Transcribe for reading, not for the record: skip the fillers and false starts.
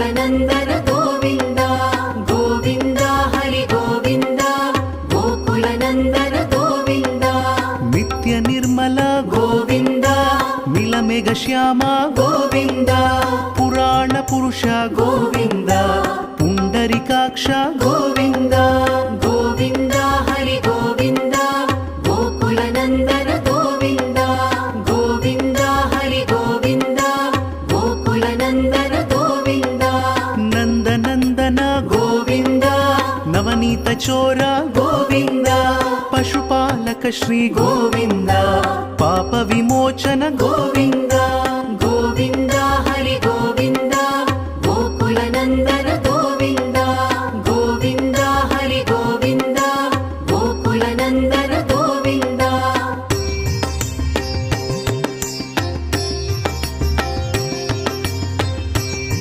गोकुलनन्दन गोविन्द गोविन्द हरि गोविन्द गोकुलनन्दन गोविन्द नित्य निर्मल गोविन्द नीलमेघ श्याम गोविन्द पुराण पुरुष गोविन्द पुण्डरीकाक्ष गोविन्द गोविन्द हरि गोविन्द गोकुलनन्दन गोविन्द गोविन्द हरि गोविन्द गोकुलनन्दन गोविन्द नन्दनन्दन गोविन्द नवनीत चोर गोविन्द पशुपालक श्री गोविन्द पाप विमोचन गोविन्द